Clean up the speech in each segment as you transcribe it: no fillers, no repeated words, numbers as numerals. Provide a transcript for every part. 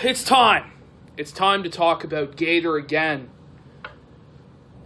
It's time. It's time to talk about Gator again.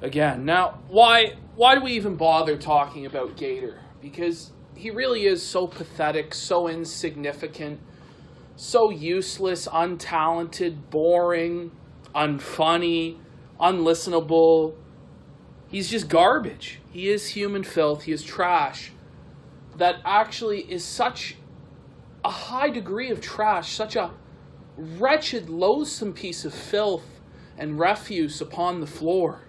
Now, why do we even bother talking about Gator? Because he really is so pathetic, so insignificant, so useless, untalented, boring, unfunny, unlistenable. He's just garbage. He is human filth. He is trash. That actually is such a high degree of trash, such a wretched, loathsome piece of filth and refuse upon the floor,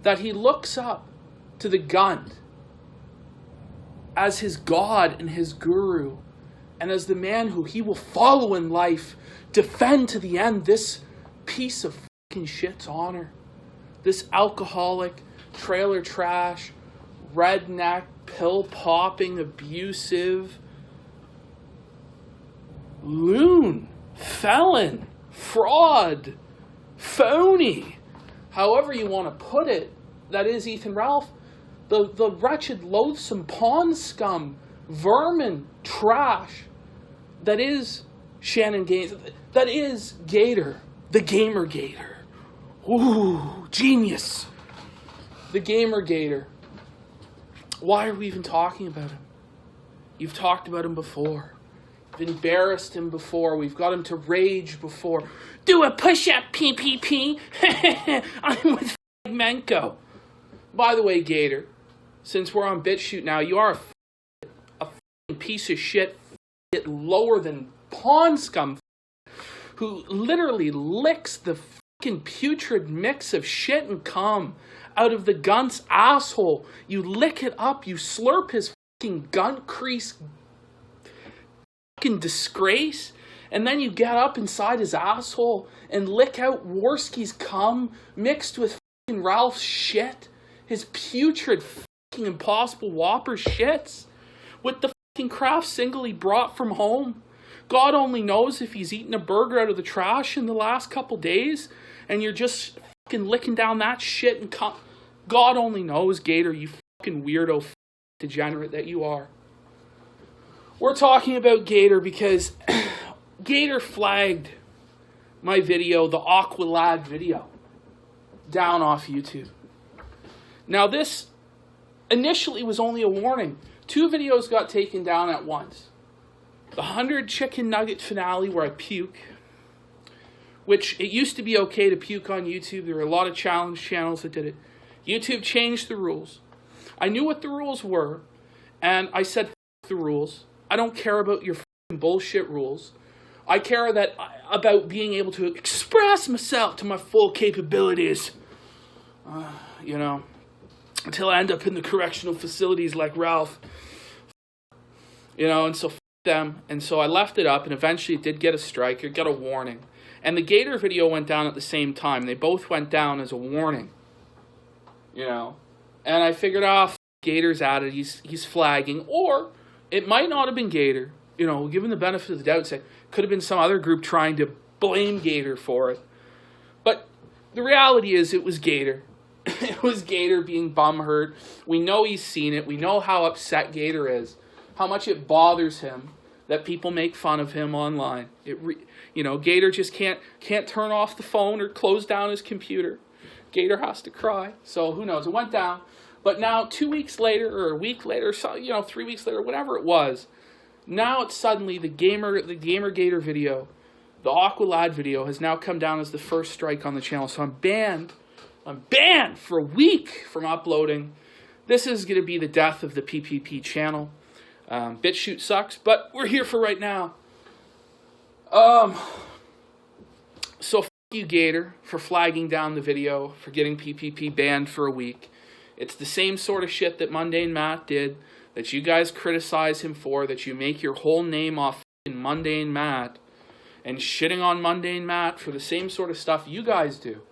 that he looks up to the gun as his god and his guru, and as the man who he will follow in life, defend to the end this piece of fucking shit's honor. This alcoholic, trailer trash, redneck, pill-popping, abusive, loon, felon, fraud, phony, however you want to put it, that is Ethan Ralph, the wretched, loathsome pawn scum, vermin, trash, that is Shannon Gaines, that is Gator, the Gamer Gator. Ooh, genius. The Gamer Gator. Why are we even talking about him? You've talked about him before. You've embarrassed him before. We've got him to rage before. Do a push-up, PPP. I'm with Menko. By the way, Gator, since we're on BitChute now, you are a piece of shit, lower than pawn scum, who literally licks the fucking putrid mix of shit and cum out of the gunt's asshole. You lick it up, you slurp his fucking gunt crease fucking disgrace, and then you get up inside his asshole and lick out Worski's cum mixed with fucking Ralph's shit, his putrid fucking Impossible Whopper shits, with the fucking Kraft single he brought from home. God only knows if he's eaten a burger out of the trash in the last couple days, and you're just fucking licking down that shit and cum. God only knows, Gator, you fucking weirdo degenerate that you are. We're talking about Gator because Gator flagged my video, the Aqualad video, down off YouTube. Now this initially was only a warning. 2 videos got taken down at once. The 100 chicken nugget finale where I puke, which it used to be okay to puke on YouTube. There were a lot of challenge channels that did it. YouTube changed the rules. I knew what the rules were, and I said, F the rules. I don't care about your fucking bullshit rules. I care about being able to express myself to my full capabilities. Until I end up in the correctional facilities like Ralph. And so them. And so I left it up, and eventually it did get a strike. It got a warning. And the Gator video went down at the same time. They both went down as a warning. And I figured, Gator's at it. He's flagging. Or it might not have been Gator. Given the benefit of the doubt, say could have been some other group trying to blame Gator for it. But the reality is it was Gator. It was Gator being bumhurt. We know he's seen it. We know how upset Gator is. How much it bothers him that people make fun of him online. Gator just can't turn off the phone or close down his computer. Gator has to cry. So who knows? It went down. But now 2 weeks later, or a week later, 3 weeks later, whatever it was, now it's suddenly the Gamer Gator video, the Aqualad video, has now come down as the first strike on the channel. So I'm banned for a week from uploading. This is going to be the death of the PPP channel. BitChute sucks, but we're here for right now. So f*** you, Gator, for flagging down the video, for getting PPP banned for a week. It's the same sort of shit that Mundane Matt did, that you guys criticize him for, that you make your whole name off Mundane Matt, and shitting on Mundane Matt for the same sort of stuff you guys do.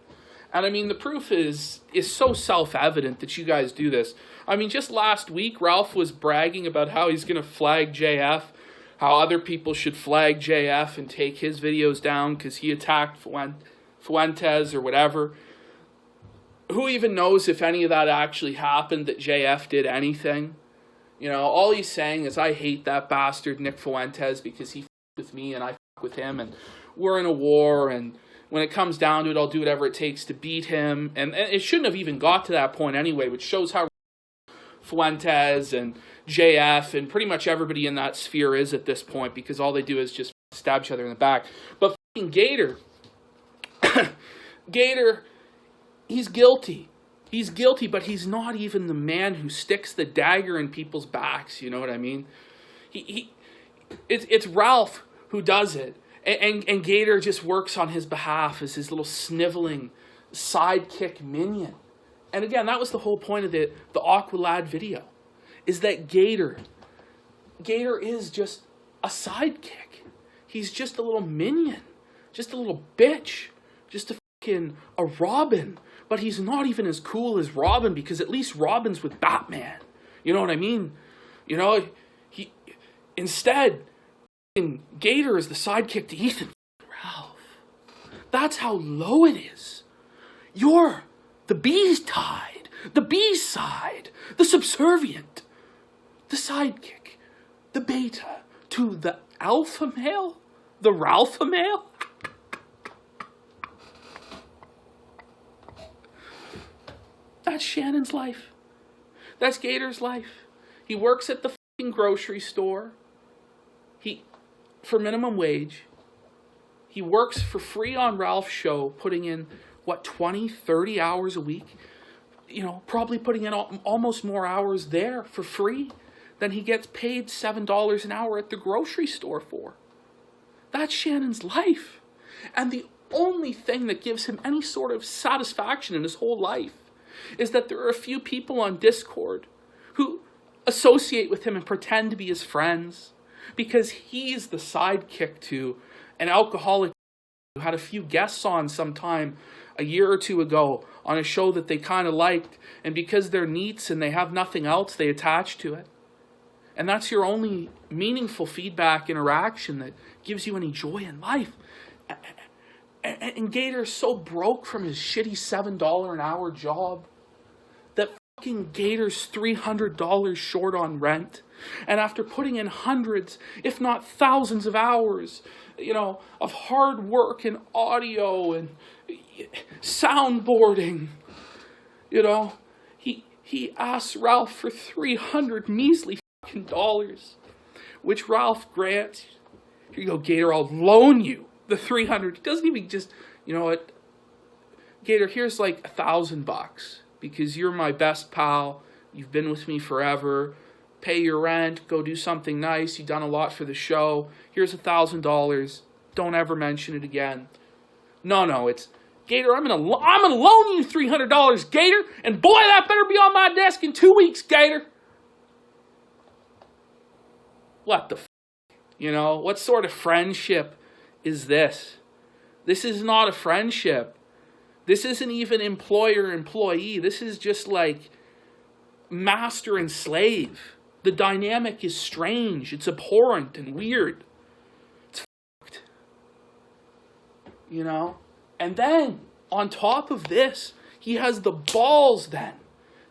And I mean, the proof is so self-evident that you guys do this. I mean, just last week, Ralph was bragging about how he's going to flag JF, how other people should flag JF and take his videos down because he attacked Fuentes or whatever. Who even knows if any of that actually happened, that JF did anything? All he's saying is, I hate that bastard Nick Fuentes because he with me and I fuck with him, and we're in a war, and when it comes down to it, I'll do whatever it takes to beat him. And it shouldn't have even got to that point anyway, which shows how Fuentes and JF and pretty much everybody in that sphere is at this point, because all they do is just stab each other in the back. But fucking Gator, Gator, he's guilty. He's guilty, but he's not even the man who sticks the dagger in people's backs. You know what I mean? It's Ralph who does it. And Gator just works on his behalf as his little sniveling sidekick minion. And again, that was the whole point of the Aqualad video, is that Gator is just a sidekick. He's just a little minion, just a little bitch, just a Robin. But he's not even as cool as Robin, because at least Robin's with Batman. You know what I mean? You know, instead, Gator is the sidekick to Ethan Ralph. That's how low it is. You're the B-tide, the B-side, the subservient, the sidekick, the beta to the alpha male, the Ralpha male. That's Shannon's life. That's Gator's life. He works at the fucking grocery store. For minimum wage. He works for free on Ralph's show, putting in, 20, 30 hours a week? You know, probably putting in almost more hours there for free than he gets paid $7 an hour at the grocery store for. That's Shannon's life. And the only thing that gives him any sort of satisfaction in his whole life is that there are a few people on Discord who associate with him and pretend to be his friends, because he's the sidekick to an alcoholic who had a few guests on sometime a year or two ago on a show that they kind of liked, and because they're neats and they have nothing else, they attach to it. And that's your only meaningful feedback interaction that gives you any joy in life. And Gator's so broke from his shitty $7 an hour job that fucking Gator's $300 short on rent. And after putting in hundreds, if not thousands of hours, of hard work and audio and soundboarding, he asks Ralph for $300 measly fucking dollars, which Ralph grants. Here you go, Gator, I'll loan you the $300. He doesn't even just, what, Gator, here's like $1,000 because you're my best pal. You've been with me forever. Pay your rent. Go do something nice. You've done a lot for the show. Here's $1,000. Don't ever mention it again. No, it's Gator. I'm gonna loan you $300, Gator, and boy, that better be on my desk in 2 weeks, Gator. What the what sort of friendship is this? This is not a friendship. This isn't even employer-employee. This is just like master and slave. The dynamic is strange. It's abhorrent and weird. It's fucked. And then, on top of this, he has the balls then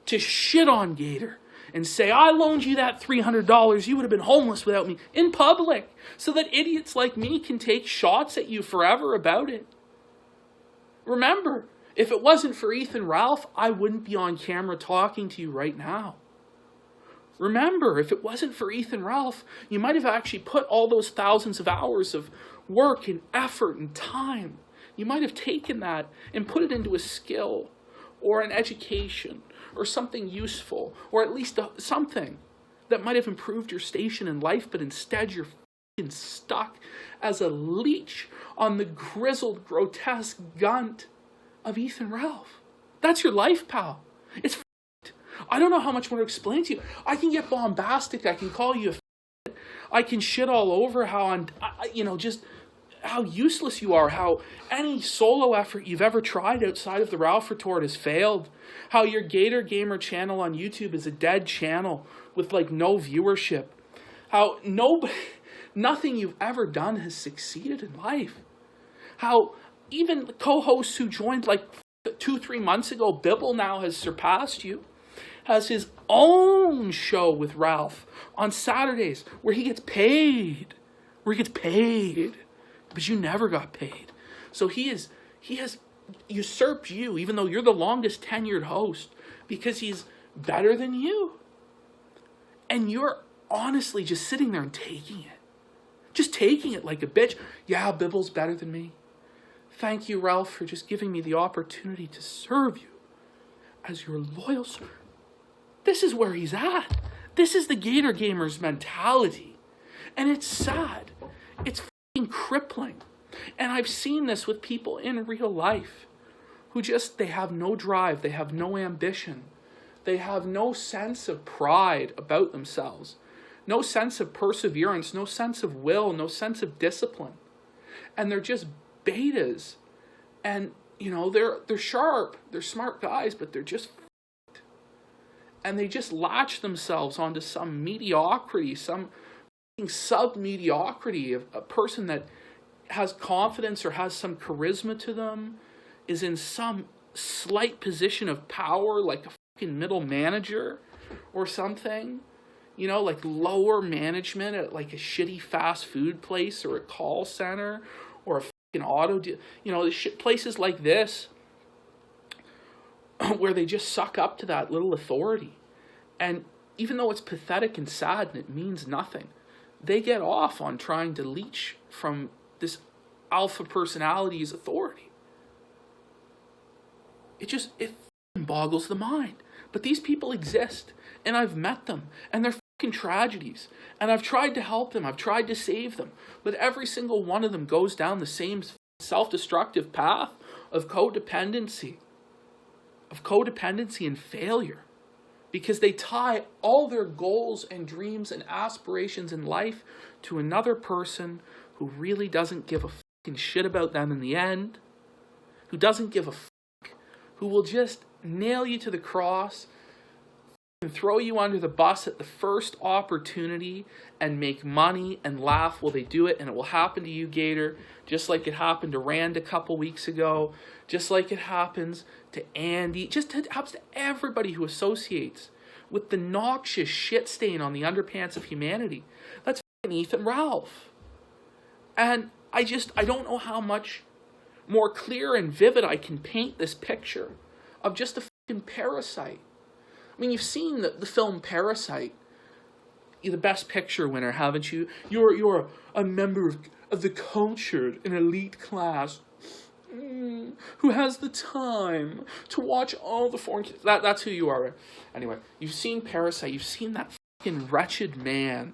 to shit on Gator and say, I loaned you that $300, you would have been homeless without me, in public, so that idiots like me can take shots at you forever about it. Remember, if it wasn't for Ethan Ralph, I wouldn't be on camera talking to you right now. Remember, if it wasn't for Ethan Ralph, you might have actually put all those thousands of hours of work and effort and time. You might have taken that and put it into a skill or an education or something useful, or at least something that might have improved your station in life, but instead you're fucking stuck as a leech on the grizzled, grotesque gunt of Ethan Ralph. That's your life, pal. It's I don't know how much more to explain to you. I can get bombastic. I can call you a I can shit all over how just how useless you are, how any solo effort you've ever tried outside of the Ralph Retort has failed, how your Gator Gamer channel on YouTube is a dead channel with no viewership, how nothing you've ever done has succeeded in life, how even the co-hosts who joined 2-3 months ago, Bibble now has surpassed you, has his own show with Ralph on Saturdays where he gets paid where he gets paid. But you never got paid. So he has usurped you, even though you're the longest tenured host, because he's better than you. And you're honestly just sitting there and taking it. Just taking it like a bitch. Yeah, Bibble's better than me. Thank you, Ralph, for just giving me the opportunity to serve you as your loyal servant. This is where he's at. This is the Gator gamer's mentality. And it's sad. It's fucking crippling. And I've seen this with people in real life who they have no drive. They have no ambition. They have no sense of pride about themselves. No sense of perseverance. No sense of will. No sense of discipline. And they're just betas. And, they're sharp. They're smart guys, but they're just f***ed. And they just latch themselves onto some mediocrity, some sub-mediocrity of a person that has confidence or has some charisma to them, is in some slight position of power, like a fucking middle manager or something, like lower management at like a shitty fast food place or a call center or a fucking auto deal, places like this where they just suck up to that little authority. And even though it's pathetic and sad and it means nothing, they get off on trying to leech from this alpha personality's authority. It boggles the mind. But these people exist, and I've met them, and they're fucking tragedies. And I've tried to help them, I've tried to save them, but every single one of them goes down the same self-destructive path of codependency and failure. Because they tie all their goals and dreams and aspirations in life to another person who really doesn't give a fucking shit about them in the end, who doesn't give a fuck, who will just nail you to the cross and throw you under the bus at the first opportunity and make money and laugh while they do it. And it will happen to you, Gator, just like it happened to Rand a couple weeks ago, just like it happens to Andy, just it happens to everybody who associates with the noxious shit stain on the underpants of humanity. That's fucking Ethan Ralph. And I don't know how much more clear and vivid I can paint this picture of just a fucking parasite. I mean, you've seen the film Parasite. You're the best picture winner, haven't you? You're a member of the cultured and elite class who has the time to watch all the foreign kids. That's who you are. Anyway, you've seen Parasite. You've seen that fucking wretched man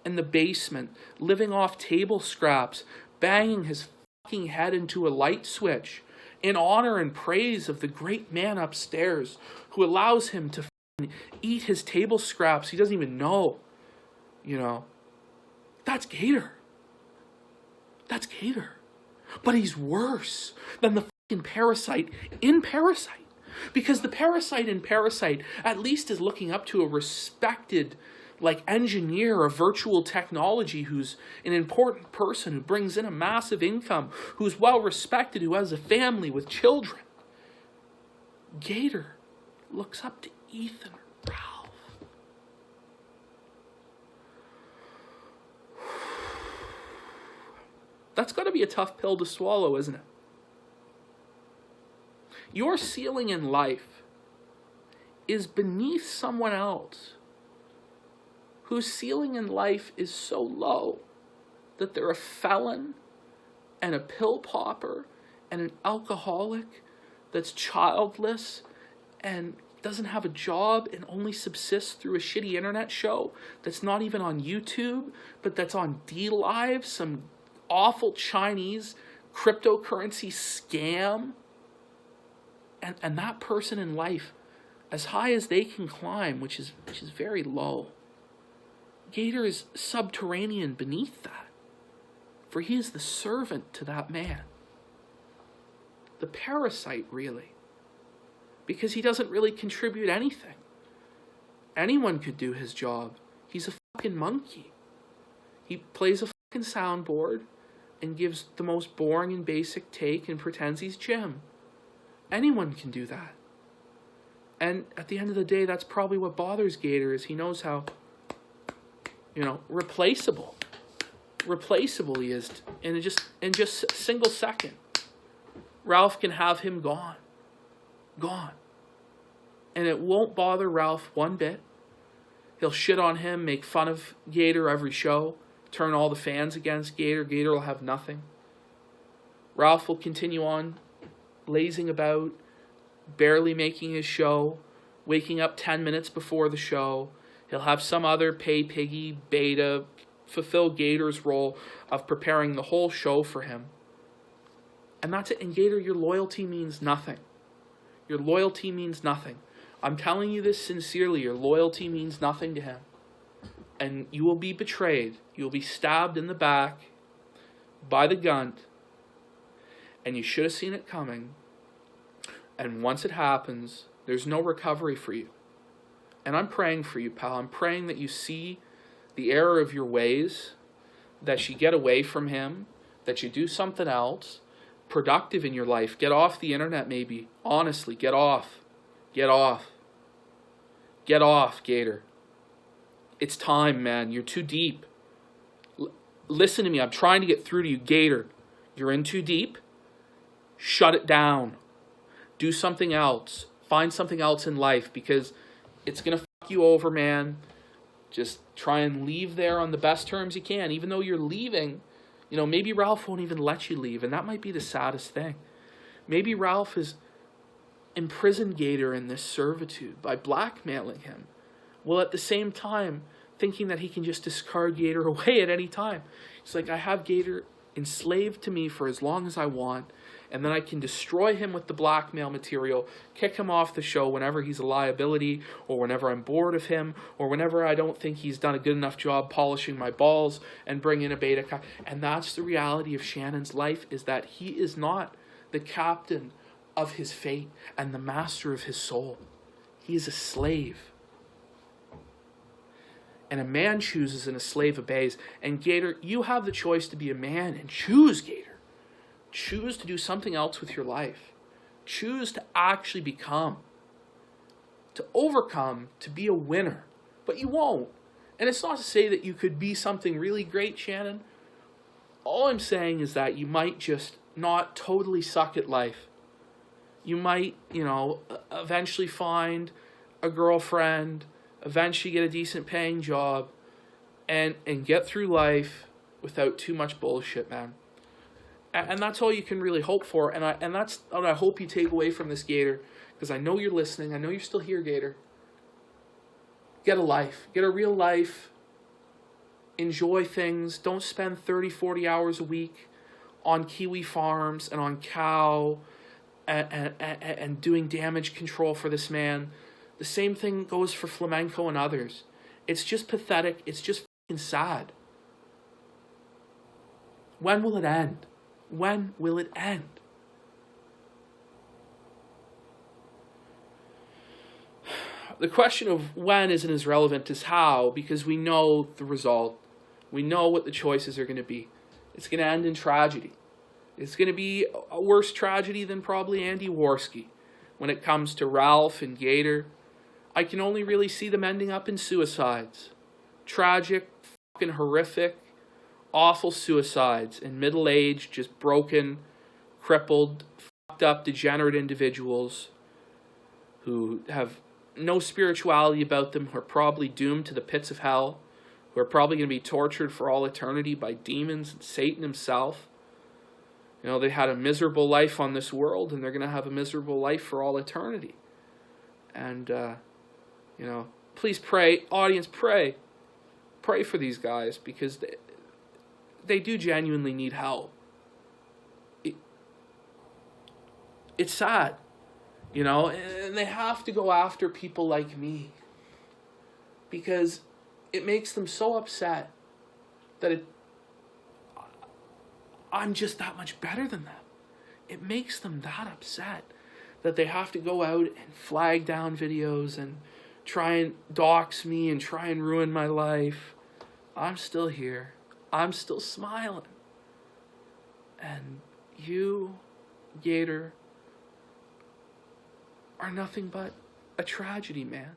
in the basement, living off table scraps, banging his fucking head into a light switch in honor and praise of the great man upstairs who allows him to eat his table scraps he doesn't even know. That's Gator. That's Gator. But he's worse than the fucking parasite in Parasite. Because the parasite in Parasite at least is looking up to a respected engineer of virtual technology who's an important person, who brings in a massive income, who's well respected, who has a family with children. Gator looks up to Ethan Ralph. That's got to be a tough pill to swallow, isn't it? Your ceiling in life is beneath someone else whose ceiling in life is so low that they're a felon and a pill popper and an alcoholic that's childless and doesn't have a job and only subsists through a shitty internet show that's not even on YouTube, but that's on D-Live, some awful Chinese cryptocurrency scam. And that person in life, as high as they can climb, which is very low, Gator is subterranean beneath that, for he is the servant to that man. The parasite, really, because he doesn't really contribute anything. Anyone could do his job. He's a fucking monkey. He plays a fucking soundboard and gives the most boring and basic take and pretends he's Jim. Anyone can do that. And at the end of the day, that's probably what bothers Gator, is he knows how, replaceable replaceable he is in just a single second. Ralph can have him gone. Gone. And it won't bother Ralph one bit. He'll shit on him, make fun of Gator every show, turn all the fans against Gator. Gator will have nothing. Ralph will continue on lazing about, barely making his show, waking up 10 minutes before the show. He'll have some other pay piggy beta fulfill Gator's role of preparing the whole show for him. And that's it. And Gator, your loyalty means nothing. Your loyalty means nothing. I'm telling you this sincerely. Your loyalty means nothing to him. And you will be betrayed. You will be stabbed in the back by the gun. And you should have seen it coming. And once it happens, there's no recovery for you. And I'm praying for you, pal. I'm praying that you see the error of your ways, that you get away from him, that you do something else productive in your life. Get off the internet, maybe. Honestly, get off. Get off. Get off, Gator. It's time, man. You're too deep. Listen to me. I'm trying to get through to you, Gator. You're in too deep. Shut it down. Do something else. Find something else in life, because it's going to fuck you over, man. Just try and leave there on the best terms you can. Even though you're leaving, you know, maybe Ralph won't even let you leave, and that might be the saddest thing. Maybe Ralph has imprisoned Gator in this servitude by blackmailing him, while at the same time thinking that he can just discard Gator away at any time. It's like, I have Gator enslaved to me for as long as I want, and then I can destroy him with the blackmail material, kick him off the show whenever he's a liability, or whenever I'm bored of him, or whenever I don't think he's done a good enough job polishing my balls, and bring in a beta. And that's the reality of Shannon's life, is that he is not the captain of his fate and the master of his soul. He is a slave. And a man chooses and a slave obeys. And Gator, you have the choice to be a man, and choose, Gator. Choose to do something else with your life. Choose to actually become, to overcome, to be a winner. But you won't. And it's not to say that you could be something really great, Shannon. All I'm saying is that you might just not totally suck at life. You might, you know, eventually find a girlfriend, eventually get a decent paying job, and get through life without too much bullshit, man. And that's all you can really hope for. And that's what I hope you take away from this, Gator, because I know you're listening. I know you're still here, Gator. Get a life. Get a real life. Enjoy things. Don't spend 30, 40 hours a week on kiwi farms and on cow and doing damage control for this man. The same thing goes for Flamenco and others. It's just pathetic. It's just fucking sad. When will it end? When will it end? The question of when isn't as relevant as how, because we know the result. We know what the choices are going to be. It's going to end in tragedy. It's going to be a worse tragedy than probably Andy Worski when it comes to Ralph and Gator. I can only really see them ending up in suicides. Tragic, fucking horrific, awful suicides in middle age, just broken, crippled, fucked up, degenerate individuals who have no spirituality about them, who are probably doomed to the pits of hell, who are probably going to be tortured for all eternity by demons and Satan himself. You know, they had a miserable life on this world, and they're going to have a miserable life for all eternity. And, you know, please pray, audience, pray. Pray for these guys, because they do genuinely need help. It's sad, you know, and they have to go after people like me, because it makes them so upset that I'm just that much better than them. It makes them that upset that they have to go out and flag down videos and try and dox me and try and ruin my life. I'm still here. I'm still smiling. And you, Gator, are nothing but a tragedy, man.